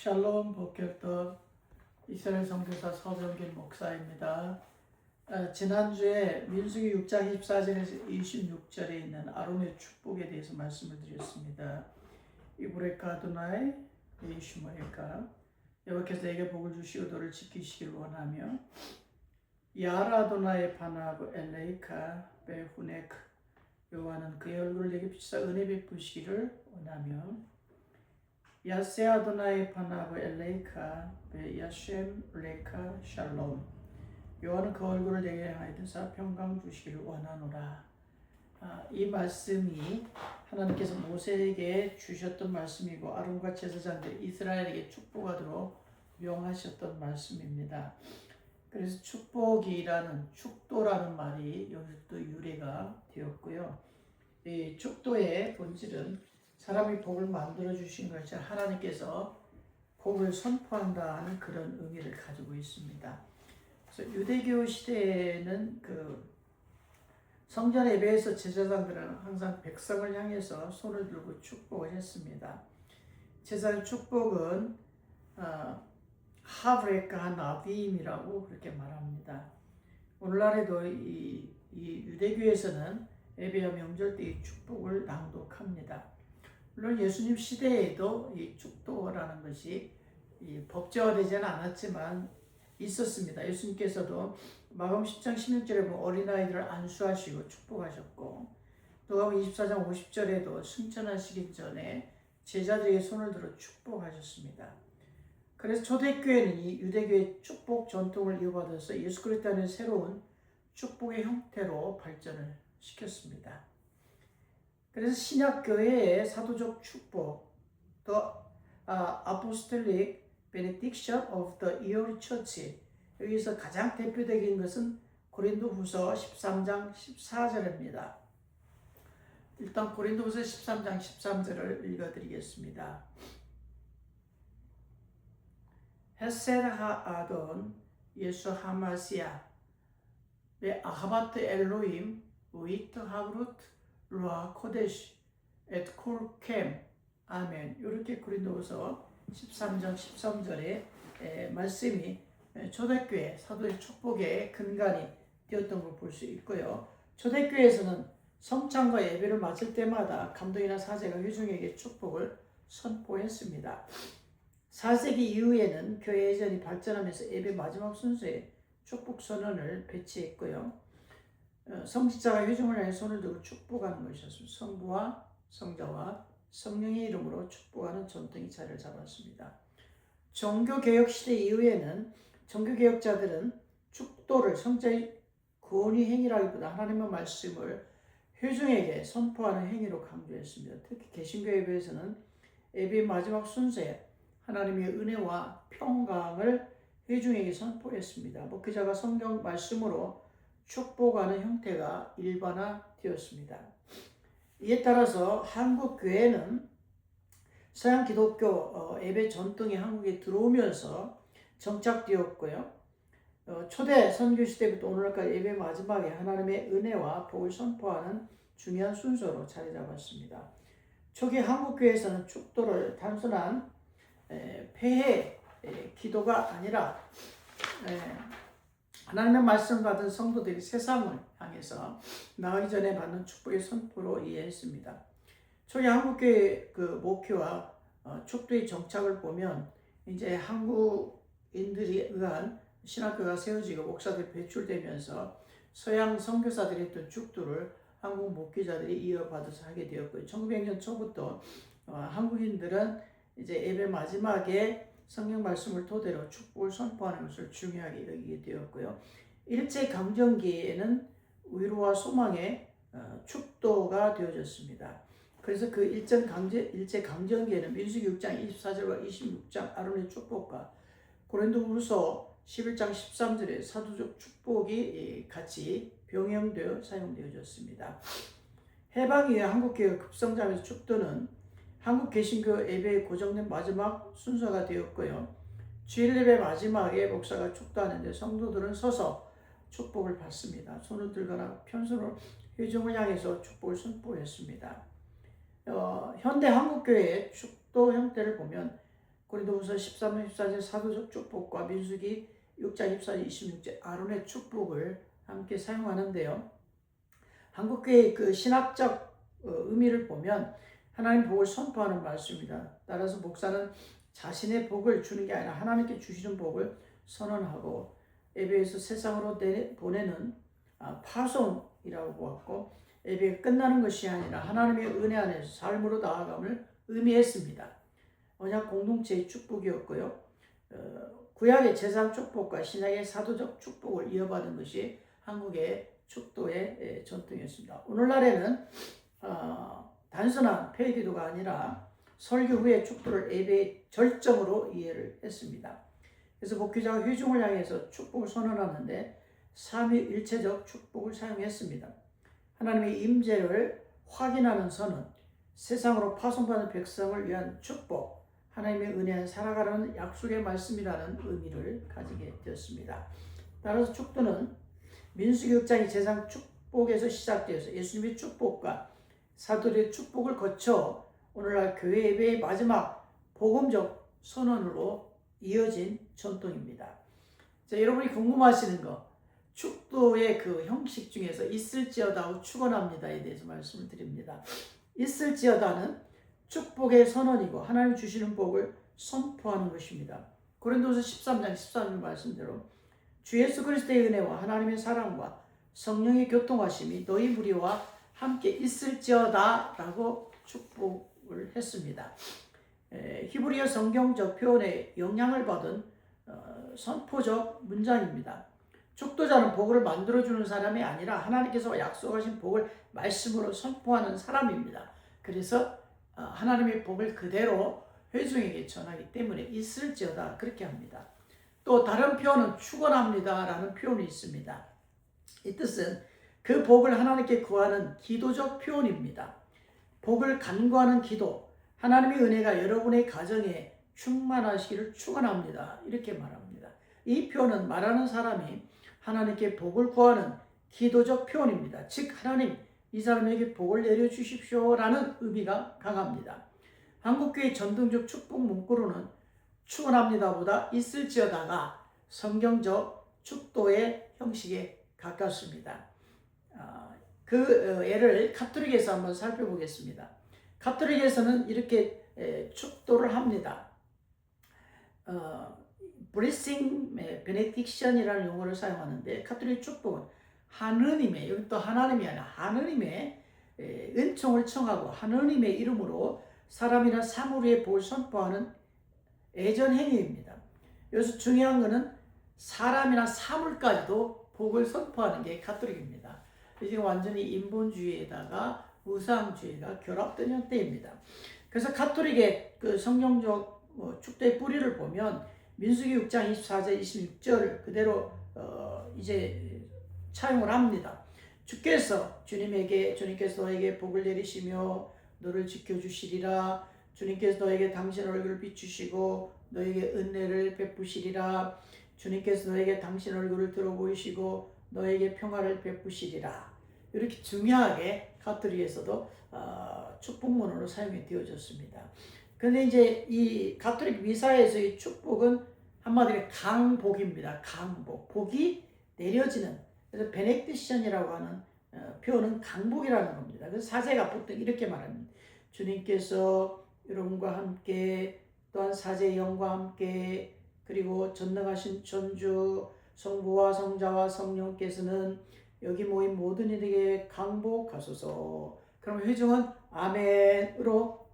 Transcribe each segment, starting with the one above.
샬롬 보켈터 이스라엘 선교사 서병길 목사입니다. 지난주에 민수기 6장 24절에서 26절에 있는 아론의 축복에 대해서 말씀을 드렸습니다. 이브레카 아도나이 예슈모에카 여호와께서 내게 복을 주시고 너를 지키시기를 원하며 야라 아도나의 파나브 엘레이카 베후네크 여호와는 그의 얼굴을 내게 비추사 은혜 베푸시기를 원하며 야세 아도나이 파나브 엘레이카 베 야셴 레카 샬롬 여호와는 그 얼굴을 내게 향하여 드사 평강 주시기를 원하노라. 이 말씀이 하나님께서 모세에게 주셨던 말씀이고 아론과 제사장들 이스라엘에게 축복하도록 명하셨던 말씀입니다. 그래서 축도라는 말이 여기서도 유래가 되었고요. 이 축도의 본질은 사람이 복을 만들어 주신 것이 하나님께서 복을 선포한다 하는 그런 의미를 가지고 있습니다. 그래서 유대교 시대에는 성전 예배에서 제사장들은 항상 백성을 향해서 손을 들고 축복을 했습니다. 제사장 축복은 하브레카 나비임이라고 그렇게 말합니다. 오늘날에도 이 유대교에서는 예배와 명절 때 이 축복을 낭독합니다. 물론 예수님 시대에도 이 축도라는 것이 법제화되지는 않았지만 있었습니다. 예수님께서도 마가복음 10장 16절에 보면 어린아이들을 안수하시고 축복하셨고 또 24장 50절에도 승천하시기 전에 제자들에게 손을 들어 축복하셨습니다. 그래서 초대교회는 이 유대교의 축복 전통을 이어받아서 예수 그리스도 안에 새로운 축복의 형태로 발전을 시켰습니다. 그래서 신약교회의 사도적 축복, The Apostolic Benediction of the Early Church, 여기서 가장 대표적인 것은 고린도후서 13장 14절입니다. 일단 고린도후서 13장 13절을 읽어드리겠습니다. 헤세드 하아돈 예수 하마시아 ve ahabat Elohim with havrut 루아 코데시 앳 쿨캠 아멘. 이렇게 고린도후서 13장 13절의 말씀이 초대교회 사도의 축복의 근간이 되었던 걸 볼 수 있고요. 초대교회에서는 성찬과 예배를 마칠 때마다 감독이나 사제가 회중에게 축복을 선포했습니다. 4세기 이후에는 교회 예전이 발전하면서 예배 마지막 순서에 축복 선언을 배치했고요. 성직자가 회중을 향해 손을 들고 축복하는 것이었습니다. 성부와 성자와 성령의 이름으로 축복하는 전통이 자리를 잡았습니다. 종교개혁 시대 이후에는 종교개혁자들은 축도를 성자의 구원의 행위라기보다 하나님의 말씀을 회중에게 선포하는 행위로 강조했습니다. 특히 개신교 예배에서는 예배 마지막 순서에 하나님의 은혜와 평강을 회중에게 선포했습니다. 목회자가 성경 말씀으로 축복하는 형태가 일반화되었습니다. 이에 따라서 한국 교회는 서양 기독교 예배 전통이 한국에 들어오면서 정착되었고요. 초대 선교 시대부터 오늘날까지 예배 마지막에 하나님의 은혜와 복을 선포하는 중요한 순서로 자리 잡았습니다. 초기 한국 교회에서는 축도를 단순한 폐해 기도가 아니라 하나님의 말씀을 받은 성도들이 세상을 향해서 나가기 전에 받는 축복의 선포로 이해했습니다. 초기 한국교회 목회와 축도의 정착을 보면 이제 한국인들이 의한 신학교가 세워지고 목사들이 배출되면서 서양 선교사들이 했던 축도를 한국 목회자들이 이어받아서 하게 되었고요. 1900년 초부터 한국인들은 이제 예배 마지막에 성경 말씀을 토대로 축복을 선포하는 것을 중요하게 여기게 되었고요. 일제강점기에는 위로와 소망의 축도가 되어졌습니다. 그래서 그 일제강점기에는 민수기 6장 24절과 26장 아론의 축복과 고린도후서 11장 13절의 사도적 축복이 같이 병행되어 사용되어졌습니다. 해방 이후 한국교회 급성장에서 축도는 한국 개신교 예배의 고정된 마지막 순서가 되었고요. 주일 예배 마지막에 목사가 축도하는데 성도들은 서서 축복을 받습니다. 손을 들거나 편손으로 회중을 향해서 축복을 선포했습니다. 현대 한국교회의 축도 형태를 보면 고린도후서 13장 14절 사도적 축복과 민수기 6장 24절 26절 아론의 축복을 함께 사용하는데요. 한국교회의 그 신학적 의미를 보면 하나님 복을 선포하는 말씀입니다. 따라서 목사는 자신의 복을 주는 게 아니라 하나님께 주시는 복을 선언하고 예배에서 세상으로 보내는 파송이라고 보았고, 예배가 끝나는 것이 아니라 하나님의 은혜 안에서 삶으로 나아감을 의미했습니다. 언약 공동체의 축복이었고요. 구약의 제사장 축복과 신약의 사도적 축복을 이어받은 것이 한국의 축도의 전통이었습니다. 오늘날에는 단순한 폐기도가 아니라 설교 후에 축도를 예배의 절정으로 이해를 했습니다. 그래서 목회자가 회중을 향해서 축복을 선언하는데 삼위일체적 축복을 사용했습니다. 하나님의 임재를 확인하는 선언, 세상으로 파송받은 백성을 위한 축복, 하나님의 은혜에 살아가라는 약속의 말씀이라는 의미를 가지게 되었습니다. 따라서 축도는 민수기 6장의 제사장 축복에서 시작되어서 예수님의 축복과 사도들의 축복을 거쳐 오늘날 교회 예배의 마지막 복음적 선언으로 이어진 전통입니다. 자, 여러분이 궁금하시는 거, 축도의 그 형식 중에서 있을지어다고 축원합니다에 대해서 말씀을 드립니다. 있을지어다는 축복의 선언이고 하나님 주시는 복을 선포하는 것입니다. 고린도서 13장 13절 말씀대로 주 예수 그리스도의 은혜와 하나님의 사랑과 성령의 교통하심이 너희 무리와 함께 있을지어다 라고 축복을 했습니다. 히브리어 성경적 표현에 영향을 받은 선포적 문장입니다. 축도자는 복을 만들어주는 사람이 아니라 하나님께서 약속하신 복을 말씀으로 선포하는 사람입니다. 그래서 하나님의 복을 그대로 회중에게 전하기 때문에 있을지어다 그렇게 합니다. 또 다른 표현은 축원합니다 라는 표현이 있습니다. 이 뜻은 그 복을 하나님께 구하는 기도적 표현입니다. 복을 간구하는 기도, 하나님의 은혜가 여러분의 가정에 충만하시기를 축원합니다 이렇게 말합니다. 이 표현은 말하는 사람이 하나님께 복을 구하는 기도적 표현입니다. 즉 하나님 이 사람에게 복을 내려주십시오 라는 의미가 강합니다. 한국교회 전통적 축복 문구로는 축원합니다보다 있을지어다가 성경적 축도의 형식에 가깝습니다. 그 예를 가톨릭에서 한번 살펴보겠습니다. 가톨릭에서는 이렇게 축도를 합니다. blessing benediction이라는 용어를 사용하는데 가톨릭 축복은 하느님의, 여기 또 하나님이 아니라 하느님의 은총을 청하고 하느님의 이름으로 사람이나 사물의 복을 선포하는 애전 행위입니다. 여기서 중요한 것은 사람이나 사물까지도 복을 선포하는 게 가톨릭입니다. 지금 완전히 인본주의에다가 우상주의가 결합된 형태입니다. 그래서 가톨릭의 그 성경적 축도의 뿌리를 보면 민수기 6장 24절 26절 그대로 이제 차용을 합니다. 주님께서 너에게 복을 내리시며 너를 지켜주시리라. 주님께서 너에게 당신 얼굴을 비추시고 너에게 은혜를 베푸시리라. 주님께서 너에게 당신 얼굴을 들어보이시고 너에게 평화를 베푸시리라. 이렇게 중요하게 가톨릭에서도 축복문으로 사용이 되어졌습니다. 그런데 이제 이 가톨릭 미사에서의 축복은 한마디로 강복입니다. 강복. 복이 내려지는. 그래서 베네딕션이라고 하는 표현은 강복이라는 겁니다. 그래서 사제가 보통 이렇게 말합니다. 주님께서 여러분과 함께 또한 사제의 영과 함께 그리고 전능하신 천주 성부와 성자와 성령께서는 여기 모인 모든 이에게 강복하소서. 그럼 회중은 아멘으로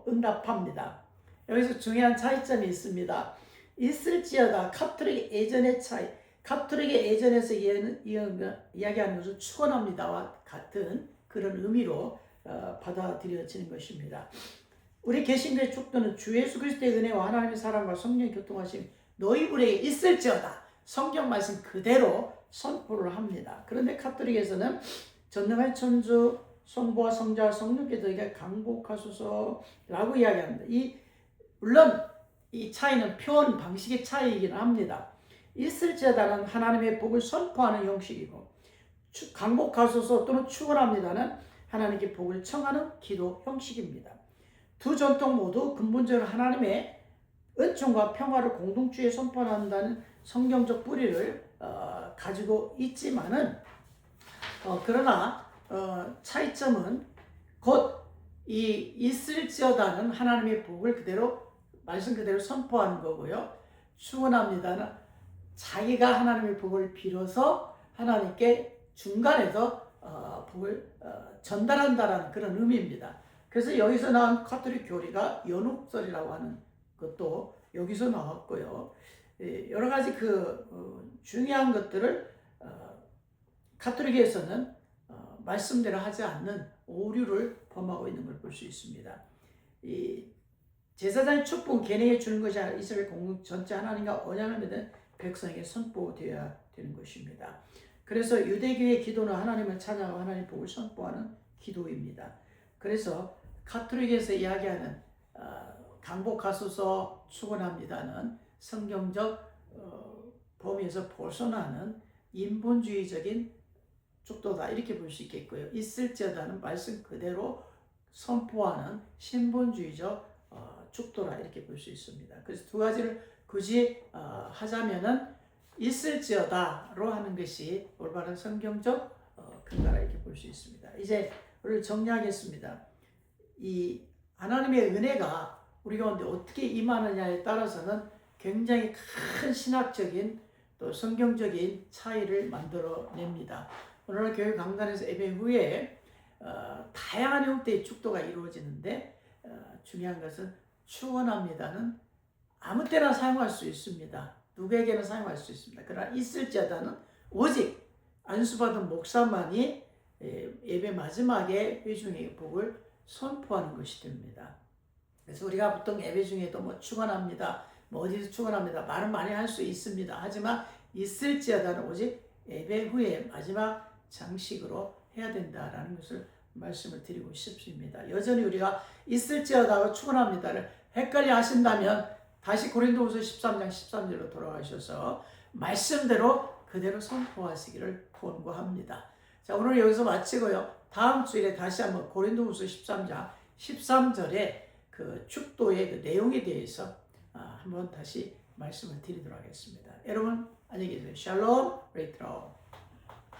응답합니다. 여기서 중요한 차이점이 있습니다. 있을지어다 가톨릭 예전의 차이, 가톨릭의 예전에서 이야기하는 것을 축원합니다와 같은 그런 의미로 받아들여지는 것입니다. 우리 개신교의 축도는 주 예수 그리스도의 은혜와 하나님의 사랑과 성령의 교통하심 너희 무리에 있을지어다 성경 말씀 그대로 선포를 합니다. 그런데 가톨릭에서는 전능한 천주 성부와 성자와 성령께서 너희가 강복하소서라고 이야기합니다. 물론 이 차이는 표현 방식의 차이이긴 합니다. 있을지어다는 하나님의 복을 선포하는 형식이고 강복하소서 또는 축원합니다는 하나님께 복을 청하는 기도 형식입니다. 두 전통 모두 근본적으로 하나님의 은총과 평화를 공동체에 선포한다는 성경적 뿌리를 가지고 있지만은 그러나 차이점은 곧 이 있을지어다는 하나님의 복을 그대로 말씀 그대로 선포하는 거고요. 축원합니다는 자기가 하나님의 복을 빌어서 하나님께 중간에서 복을 전달한다라는 그런 의미입니다. 그래서 여기서 나온 가톨릭 교리가 연옥설이라고 하는 것도 여기서 나왔고요. 여러 가지 중요한 것들을 가톨릭에서는 말씀대로 하지 않는 오류를 범하고 있는 걸 볼 수 있습니다. 이 제사장의 축복은 걔네에게 주는 것이 아니라 이스라엘 공동 전체 하나님과 언약을 맺은 백성에게 선포되어야 되는 것입니다. 그래서 유대교의 기도는 하나님을 찬양하고 하나님 복을 선포하는 기도입니다. 그래서 가톨릭에서 이야기하는 강복하소서 축원합니다는 성경적 범위에서 벗어나는 인본주의적인 축도다 이렇게 볼 수 있겠고요. 있을지어다는 말씀 그대로 선포하는 신본주의적 축도라 이렇게 볼 수 있습니다. 그래서 두 가지를 굳이 하자면은 있을지어다로 하는 것이 올바른 성경적 근거라 이렇게 볼 수 있습니다. 이제 우리를 정리하겠습니다. 이 하나님의 은혜가 우리 가운데 어떻게 임하느냐에 따라서는 굉장히 큰 신학적인 또 성경적인 차이를 만들어냅니다. 오늘 교회 강단에서 예배 후에 다양한 형태의 축도가 이루어지는데 중요한 것은 축원합니다는 아무 때나 사용할 수 있습니다. 누구에게나 사용할 수 있습니다. 그러나 있을지어다는 오직 안수받은 목사만이 예배 마지막에 회중의 복을 선포하는 것이 됩니다. 그래서 우리가 보통 예배 중에도 뭐 축원합니다, 뭐 어디서 축원합니다 말은 많이 할 수 있습니다. 하지만 있을지어다는 오직 예배 후에 마지막 장식으로 해야 된다라는 것을 말씀을 드리고 싶습니다. 여전히 우리가 있을지어다가 축원합니다를 헷갈려 하신다면 다시 고린도후서 13장 13절로 돌아가셔서 말씀대로 그대로 선포하시기를 권고합니다. 자, 오늘 여기서 마치고요. 다음 주일에 다시 한번 고린도후서 13장 13절에 그 축도의 그 내용에 대해서 한번 다시 말씀을 드리도록 하겠습니다. 여러분 안녕히 계세요. 샬롬 레이트로.